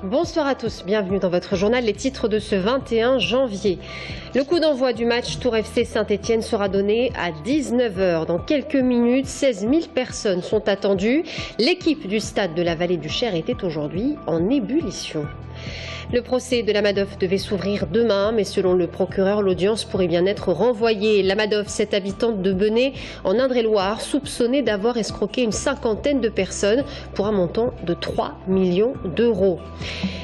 Bonsoir à tous, bienvenue dans votre journal, les titres de ce 21 janvier. Le coup d'envoi du match Tours FC Saint-Etienne sera donné à 19 h. Dans quelques minutes, 16 000 personnes sont attendues. L'équipe du stade de la Vallée du Cher était aujourd'hui en ébullition. Le procès de la Madoff devait s'ouvrir demain, mais selon le procureur, l'audience pourrait bien être renvoyée. La Madoff, cette habitante de Benay, en Indre-et-Loire, soupçonnée d'avoir escroqué une cinquantaine de personnes pour un montant de 3 millions d'euros.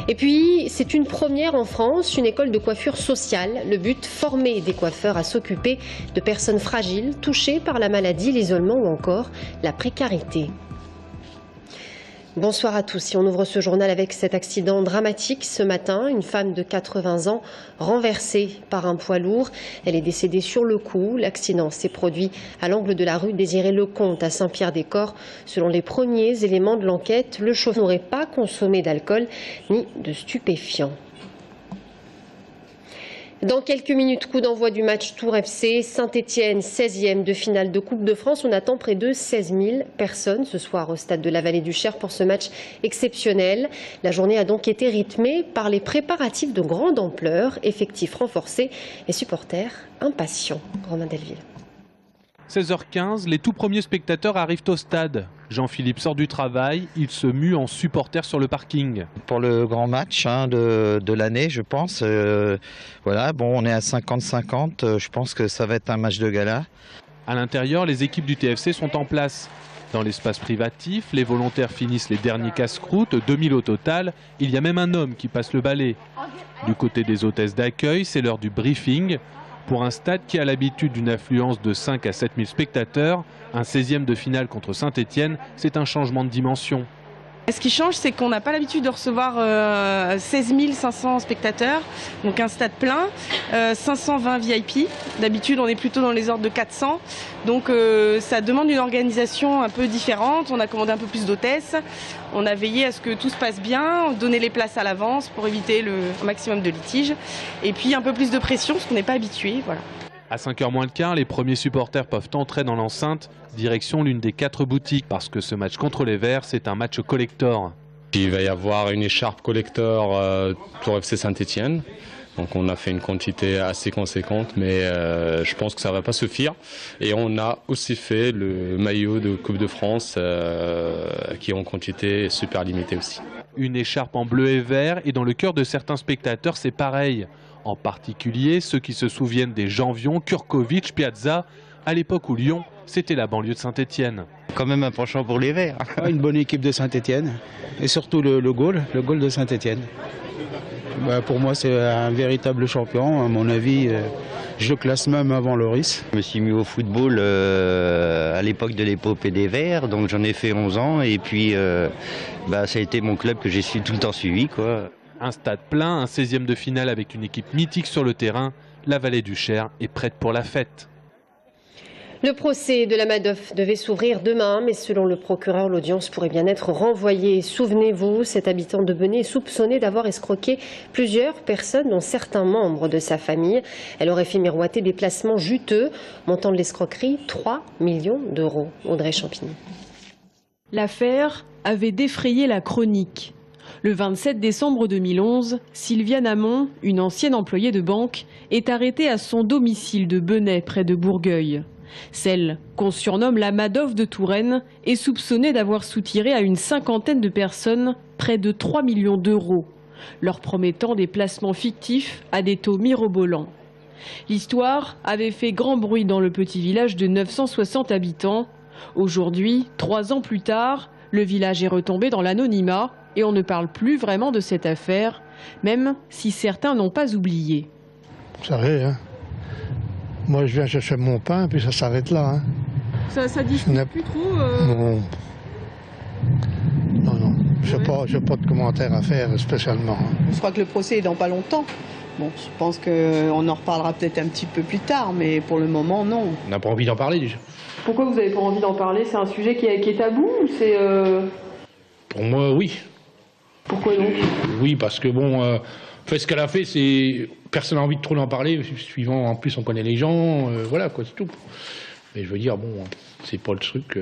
Et puis, c'est une première en France, une école de coiffure sociale. Le but, former des coiffeurs à s'occuper de personnes fragiles, touchées par la maladie, l'isolement ou encore la précarité. Bonsoir à tous. Et on ouvre ce journal avec cet accident dramatique ce matin. Une femme de 80 ans renversée par un poids lourd. Elle est décédée sur le coup. L'accident s'est produit à l'angle de la rue Désiré-Lecomte à Saint-Pierre-des-Corps. Selon les premiers éléments de l'enquête, le chauffeur n'aurait pas consommé d'alcool ni de stupéfiants. Dans quelques minutes, coup d'envoi du match Tours FC Saint-Etienne, 16e de finale de Coupe de France. On attend près de 16 000 personnes ce soir au stade de la Vallée du Cher pour ce match exceptionnel. La journée a donc été rythmée par les préparatifs de grande ampleur, effectifs renforcés et supporters impatients. Romain Delville. 16h15, les tout premiers spectateurs arrivent au stade. Jean-Philippe sort du travail, il se mue en supporter sur le parking. Pour le grand match de l'année, je pense. Voilà, bon, on est à 50-50, je pense que ça va être un match de gala. À l'intérieur, les équipes du TFC sont en place. Dans l'espace privatif, les volontaires finissent les derniers casse-croûtes, 2000 au total. Il y a même un homme qui passe le balai. Du côté des hôtesses d'accueil, c'est l'heure du briefing. Pour un stade qui a l'habitude d'une affluence de 5 à 7 000 spectateurs, un 16e de finale contre Saint-Etienne, c'est un changement de dimension. Ce qui change, c'est qu'on n'a pas l'habitude de recevoir 16 500 spectateurs, donc un stade plein, 520 VIP. D'habitude, on est plutôt dans les ordres de 400. Donc ça demande une organisation un peu différente. On a commandé un peu plus d'hôtesses. On a veillé à ce que tout se passe bien, donner les places à l'avance pour éviter le maximum de litiges. Et puis un peu plus de pression, parce qu'on n'est pas habitué. Voilà. À 5h moins le quart, les premiers supporters peuvent entrer dans l'enceinte, direction l'une des 4 boutiques, parce que ce match contre les Verts, c'est un match collector. Il va y avoir une écharpe collector Tours FC Saint-Etienne. Donc on a fait une quantité assez conséquente, mais je pense que ça ne va pas suffire. Et on a aussi fait le maillot de Coupe de France qui est en quantité super limitée aussi. Une écharpe en bleu et vert, et dans le cœur de certains spectateurs, c'est pareil. En particulier ceux qui se souviennent des Janvion, Kurkovic, Piazza, à l'époque où Lyon, c'était la banlieue de Saint-Etienne. Quand même un penchant pour les Verts. Une bonne équipe de Saint-Etienne, et surtout le goal de Saint-Etienne. Pour moi, c'est un véritable champion. À mon avis, je le classe même avant Loris. Je me suis mis au football à l'époque de l'épopée des Verts, donc j'en ai fait 11 ans, et puis ça a été mon club que j'ai tout le temps suivi, quoi. Un stade plein, un 16e de finale avec une équipe mythique sur le terrain. La Vallée du Cher est prête pour la fête. Le procès de la Madoff devait s'ouvrir demain, mais selon le procureur, l'audience pourrait bien être renvoyée. Souvenez-vous, cet habitant de Benay est soupçonné d'avoir escroqué plusieurs personnes, dont certains membres de sa famille. Elle aurait fait miroiter des placements juteux, montant de l'escroquerie 3 millions d'euros. Audrey Champigny. L'affaire avait défrayé la chronique. Le 27 décembre 2011, Sylviane Hamon, une ancienne employée de banque, est arrêtée à son domicile de Benay, près de Bourgueil. Celle qu'on surnomme la Madoff de Touraine est soupçonnée d'avoir soutiré à une cinquantaine de personnes près de 3 millions d'euros, leur promettant des placements fictifs à des taux mirobolants. L'histoire avait fait grand bruit dans le petit village de 960 habitants. Aujourd'hui, 3 ans plus tard, le village est retombé dans l'anonymat et on ne parle plus vraiment de cette affaire, même si certains n'ont pas oublié. Vous savez, hein, moi je viens chercher mon pain, puis ça s'arrête là. Hein. Ça discute plus trop Non, je n'ai pas de commentaires à faire spécialement. Je crois que le procès est dans pas longtemps. Bon, je pense qu'on en reparlera peut-être un petit peu plus tard, mais pour le moment, non. On n'a pas envie d'en parler déjà. Pourquoi vous n'avez pas envie d'en parler? C'est un sujet qui est tabou ou c'est... Pour moi, oui. Pourquoi donc? Oui, parce que bon, fait, ce qu'elle a fait, c'est... Personne n'a envie de trop en parler, suivant, en plus on connaît les gens, voilà quoi, c'est tout. Mais je veux dire, bon, c'est pas le truc...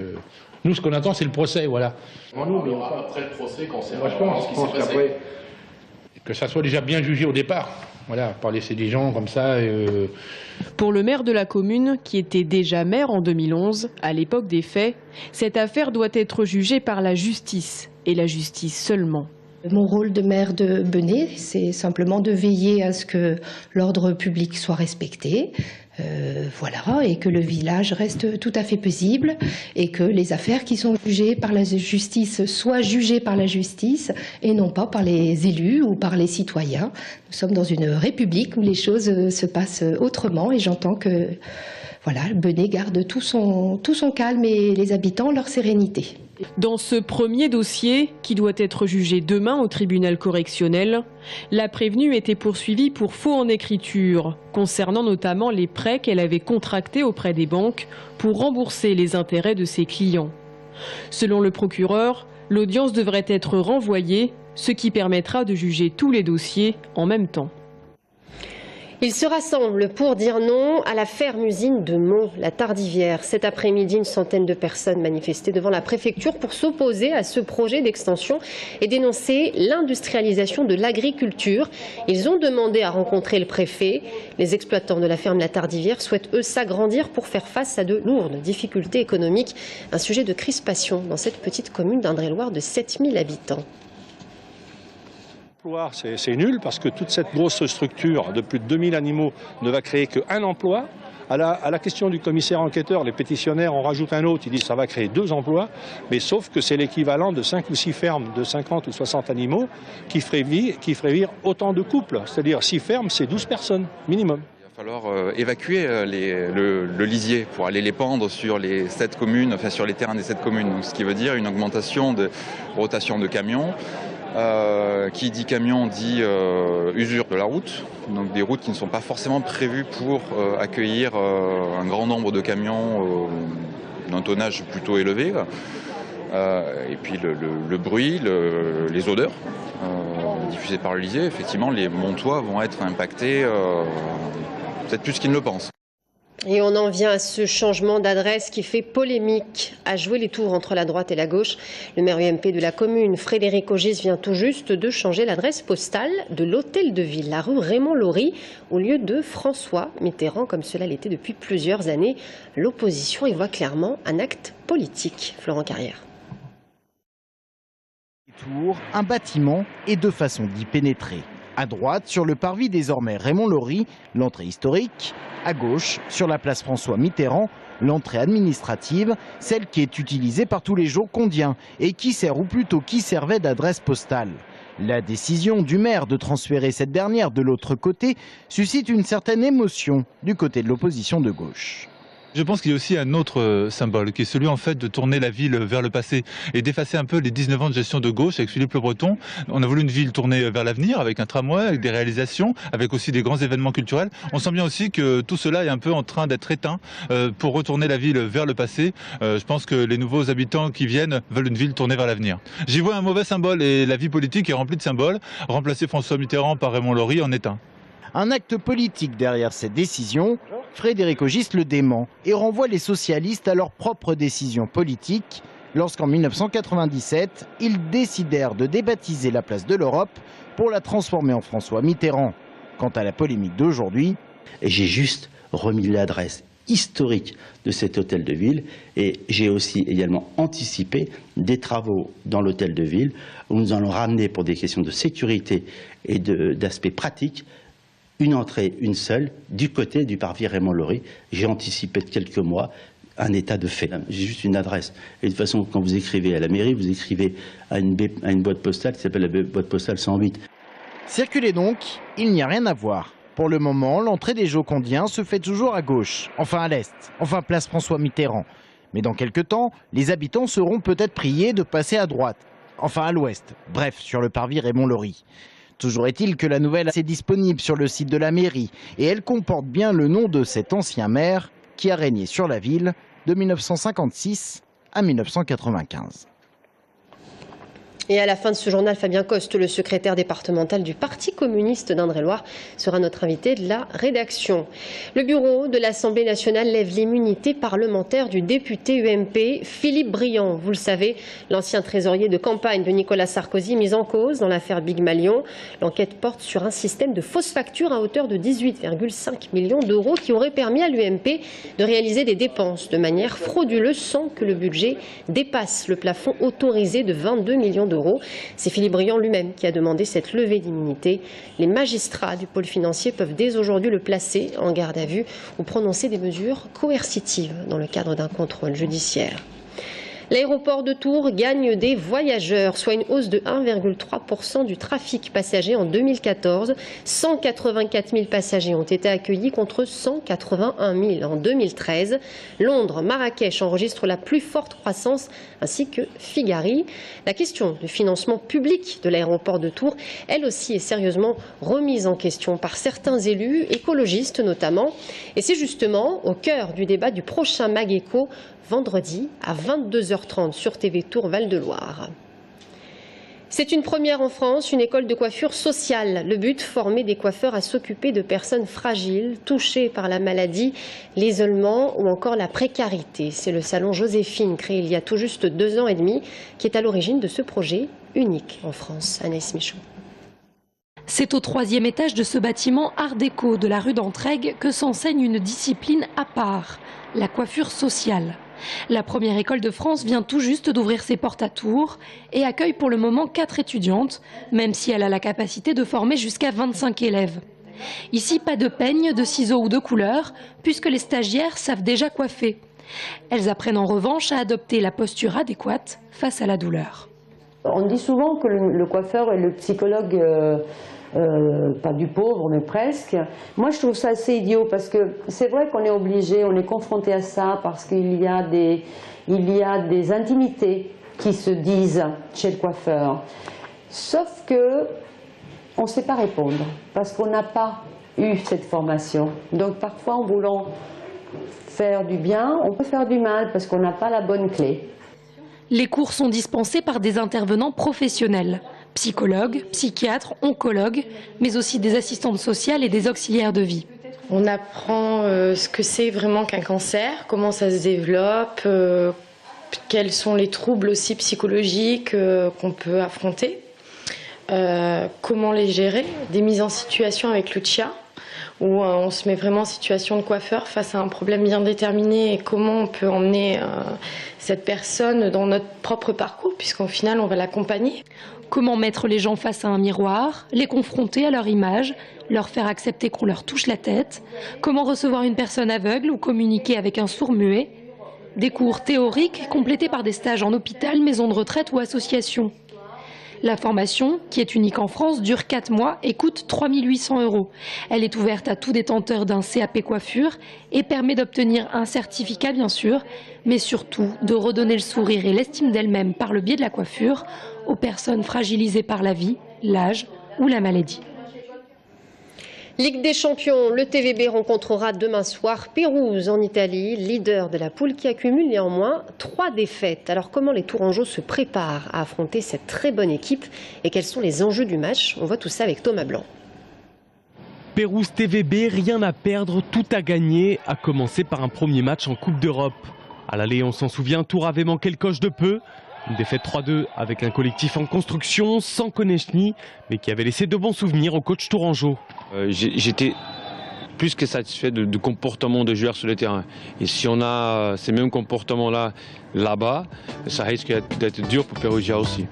Nous, ce qu'on attend, c'est le procès, voilà. Moi, nous, on verra après le procès quand c'est moi, je pense ce qui s'est passé. que ça soit déjà bien jugé au départ. Voilà, pas laisser des gens comme ça. Pour le maire de la commune, qui était déjà maire en 2011, à l'époque des faits, cette affaire doit être jugée par la justice, et la justice seulement. Mon rôle de maire de Benay, c'est simplement de veiller à ce que l'ordre public soit respecté, voilà, et que le village reste tout à fait paisible, et que les affaires qui sont jugées par la justice soient jugées par la justice et non pas par les élus ou par les citoyens. Nous sommes dans une république où les choses se passent autrement, et j'entends que voilà, Benay garde tout son calme et les habitants leur sérénité. Dans ce premier dossier, qui doit être jugé demain au tribunal correctionnel, la prévenue était poursuivie pour faux en écriture, concernant notamment les prêts qu'elle avait contractés auprès des banques pour rembourser les intérêts de ses clients. Selon le procureur, l'audience devrait être renvoyée, ce qui permettra de juger tous les dossiers en même temps. Ils se rassemblent pour dire non à la ferme-usine de Mont-la-Tardivière. Cet après-midi, une centaine de personnes manifestaient devant la préfecture pour s'opposer à ce projet d'extension et dénoncer l'industrialisation de l'agriculture. Ils ont demandé à rencontrer le préfet. Les exploitants de la ferme La Tardivière souhaitent, eux, s'agrandir pour faire face à de lourdes difficultés économiques. Un sujet de crispation dans cette petite commune d'Indre-et-Loire de 7000 habitants. C'est nul parce que toute cette grosse structure de plus de 2000 animaux ne va créer qu'un emploi. À la question du commissaire enquêteur, les pétitionnaires en rajoutent un autre, ils disent que ça va créer 2 emplois, mais sauf que c'est l'équivalent de 5 ou 6 fermes de 50 ou 60 animaux qui ferait vivre autant de couples. C'est-à-dire 6 fermes, c'est 12 personnes minimum. Il va falloir évacuer le lisier pour aller les pendre sur les 7 communes, enfin sur les terrains des 7 communes. Donc, ce qui veut dire une augmentation de rotation de camions. Qui dit camion dit usure de la route, donc des routes qui ne sont pas forcément prévues pour accueillir un grand nombre de camions d'un tonnage plutôt élevé. Et puis le bruit, les odeurs diffusées par le lisier, effectivement les Montois vont être impactés peut-être plus qu'ils ne le pensent. Et on en vient à ce changement d'adresse qui fait polémique, à jouer les tours entre la droite et la gauche. Le maire UMP de la commune, Frédéric Ogis, vient tout juste de changer l'adresse postale de l'hôtel de ville, la rue Raymond-Laury, au lieu de François Mitterrand, comme cela l'était depuis plusieurs années. L'opposition y voit clairement un acte politique. Florent Carrière. Un bâtiment et 2 façons d'y pénétrer. À droite, sur le parvis désormais Raymond-Laury, l'entrée historique. À gauche, sur la place François Mitterrand, l'entrée administrative, celle qui est utilisée par tous les Jocondiens et qui sert, ou plutôt qui servait d'adresse postale. La décision du maire de transférer cette dernière de l'autre côté suscite une certaine émotion du côté de l'opposition de gauche. Je pense qu'il y a aussi un autre symbole, qui est celui en fait de tourner la ville vers le passé et d'effacer un peu les 19 ans de gestion de gauche avec Philippe Le Breton. On a voulu une ville tournée vers l'avenir, avec un tramway, avec des réalisations, avec aussi des grands événements culturels. On sent bien aussi que tout cela est un peu en train d'être éteint pour retourner la ville vers le passé. Je pense que les nouveaux habitants qui viennent veulent une ville tournée vers l'avenir. J'y vois un mauvais symbole et la vie politique est remplie de symboles. Remplacer François Mitterrand par Raymond-Laury en est un. Un acte politique derrière cette décision, Frédéric Ogis le dément et renvoie les socialistes à leur propre décision politique lorsqu'en 1997, ils décidèrent de débaptiser la place de l'Europe pour la transformer en François Mitterrand. Quant à la polémique d'aujourd'hui, j'ai juste remis l'adresse historique de cet hôtel de ville et j'ai aussi également anticipé des travaux dans l'hôtel de ville où nous allons ramener pour des questions de sécurité et d'aspect pratique une entrée, une seule, du côté du parvis Raymond-Laury. J'ai anticipé de quelques mois un état de fait. J'ai juste une adresse. Et de toute façon, quand vous écrivez à la mairie, vous écrivez à une boîte postale qui s'appelle la boîte postale 108. Circulez donc, il n'y a rien à voir. Pour le moment, l'entrée des Jocondiens se fait toujours à gauche, enfin à l'est, enfin place François Mitterrand. Mais dans quelques temps, les habitants seront peut-être priés de passer à droite, enfin à l'ouest, bref, sur le parvis Raymond-Laury. Toujours est-il que la nouvelle est disponible sur le site de la mairie et elle comporte bien le nom de cet ancien maire qui a régné sur la ville de 1956 à 1995. Et à la fin de ce journal, Fabien Coste, le secrétaire départemental du Parti communiste d'Indre-et-Loire, sera notre invité de la rédaction. Le bureau de l'Assemblée nationale lève l'immunité parlementaire du député UMP Philippe Briand. Vous le savez, l'ancien trésorier de campagne de Nicolas Sarkozy mis en cause dans l'affaire Big Malion. L'enquête porte sur un système de fausses factures à hauteur de 18,5 millions d'euros qui aurait permis à l'UMP de réaliser des dépenses de manière frauduleuse sans que le budget dépasse le plafond autorisé de 22 millions d'euros. C'est Philippe Briand lui-même qui a demandé cette levée d'immunité. Les magistrats du pôle financier peuvent dès aujourd'hui le placer en garde à vue ou prononcer des mesures coercitives dans le cadre d'un contrôle judiciaire. L'aéroport de Tours gagne des voyageurs, soit une hausse de 1,3% du trafic passager en 2014. 184 000 passagers ont été accueillis contre 181 000 en 2013. Londres, Marrakech enregistrent la plus forte croissance, ainsi que Figari. La question du financement public de l'aéroport de Tours, elle aussi, est sérieusement remise en question par certains élus, écologistes notamment. Et c'est justement au cœur du débat du prochain MagEco, vendredi à 22h30 sur TV Tours Val-de-Loire. C'est une première en France, une école de coiffure sociale. Le but, former des coiffeurs à s'occuper de personnes fragiles, touchées par la maladie, l'isolement ou encore la précarité. C'est le salon Joséphine, créé il y a tout juste 2 ans et demi, qui est à l'origine de ce projet unique en France. Anaïs Michaud. C'est au 3e étage de ce bâtiment art déco de la rue d'Entraigues que s'enseigne une discipline à part, la coiffure sociale. La première école de France vient tout juste d'ouvrir ses portes à Tours et accueille pour le moment 4 étudiantes, même si elle a la capacité de former jusqu'à 25 élèves. Ici, pas de peigne, de ciseaux ou de couleurs, puisque les stagiaires savent déjà coiffer. Elles apprennent en revanche à adopter la posture adéquate face à la douleur. On dit souvent que le coiffeur est le psychologue pas du pauvre, mais presque. Moi, je trouve ça assez idiot parce que c'est vrai qu'on est obligé, on est confronté à ça parce qu'il y a des intimités qui se disent chez le coiffeur. Sauf que on ne sait pas répondre parce qu'on n'a pas eu cette formation. Donc parfois, en voulant faire du bien, on peut faire du mal parce qu'on n'a pas la bonne clé. Les cours sont dispensés par des intervenants professionnels. Psychologues, psychiatres, oncologues, mais aussi des assistantes sociales et des auxiliaires de vie. On apprend ce que c'est vraiment qu'un cancer, comment ça se développe, quels sont les troubles aussi psychologiques qu'on peut affronter, comment les gérer, des mises en situation avec Lucia, où on se met vraiment en situation de coiffeur face à un problème bien déterminé et comment on peut emmener cette personne dans notre propre parcours, puisqu'au final on va l'accompagner. Comment mettre les gens face à un miroir, les confronter à leur image, leur faire accepter qu'on leur touche la tête, comment recevoir une personne aveugle ou communiquer avec un sourd-muet. Des cours théoriques complétés par des stages en hôpital, maison de retraite ou association. La formation, qui est unique en France, dure 4 mois et coûte 3 800 €. Elle est ouverte à tout détenteur d'un CAP coiffure et permet d'obtenir un certificat bien sûr, mais surtout de redonner le sourire et l'estime d'elle-même par le biais de la coiffure aux personnes fragilisées par la vie, l'âge ou la maladie. Ligue des champions, le TVB rencontrera demain soir Pérouse en Italie, leader de la poule qui accumule néanmoins 3 défaites. Alors comment les Tourangeaux se préparent à affronter cette très bonne équipe et quels sont les enjeux du match? On voit tout ça avec Thomas Blanc. Pérouse TVB, rien à perdre, tout à gagner, à commencer par un premier match en Coupe d'Europe. À l'aller, on s'en souvient, Tours avait manqué le coche de peu. Une défaite 3-2 avec un collectif en construction, sans Konechny, mais qui avait laissé de bons souvenirs au coach tourangeau. J'étais plus que satisfait du comportement des joueurs sur le terrain. Et si on a ces mêmes comportements-là là-bas, ça risque d'être dur pour Perugia aussi.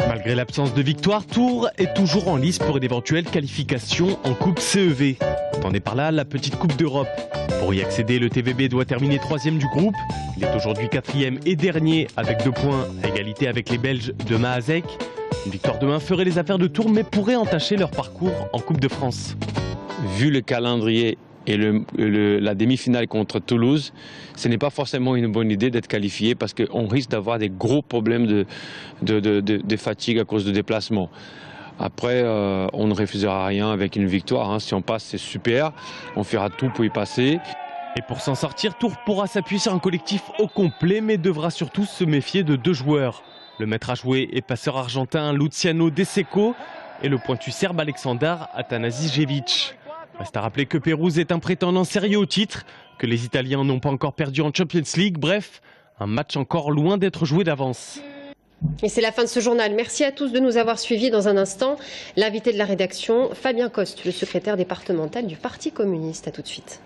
Malgré l'absence de victoire, Tours est toujours en lice pour une éventuelle qualification en Coupe CEV. T'en est par là la petite Coupe d'Europe. Pour y accéder, le TVB doit terminer 3e du groupe. Il est aujourd'hui 4e et dernier avec 2 points à égalité avec les Belges de Mahazek. Une victoire demain ferait les affaires de Tours mais pourrait entacher leur parcours en Coupe de France. Vu le calendrier et la demi-finale contre Toulouse, ce n'est pas forcément une bonne idée d'être qualifié parce qu'on risque d'avoir des gros problèmes de fatigue à cause de déplacement. Après, on ne refusera rien avec une victoire. Si on passe, c'est super. On fera tout pour y passer. Et pour s'en sortir, Tours pourra s'appuyer sur un collectif au complet, mais devra surtout se méfier de 2 joueurs. Le maître à jouer est passeur argentin Luciano De Seco et le pointu serbe Aleksandar Atanasijevic. Reste à rappeler que Pérouse est un prétendant sérieux au titre, que les Italiens n'ont pas encore perdu en Champions League. Bref, un match encore loin d'être joué d'avance. Et c'est la fin de ce journal. Merci à tous de nous avoir suivis. Dans un instant, l'invité de la rédaction, Fabien Coste, le secrétaire départemental du Parti communiste. À tout de suite.